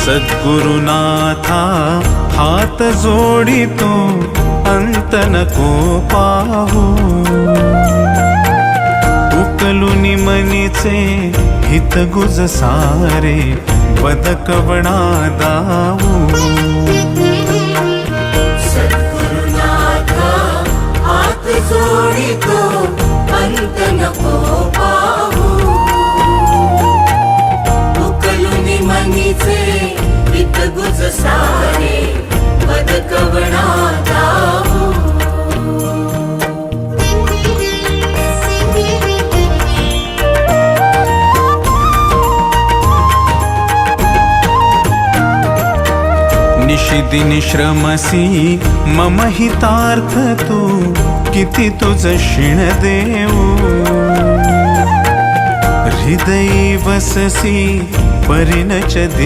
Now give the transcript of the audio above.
सद्गुरुनाथा हात जोडितो अंत नको पाहू उकलुनी मनीचे हित गुज सारे बदकवणा दाऊ सद्गुरुनाथा हात जोडितो अंत नको पाहू उकलुनी मनीचे हित गुज सारे बदकवणा दाऊ निशिदिनी श्रमसी मम हितार्थ तू किती तुझ शिण देऊ हृदयी वससी परिणच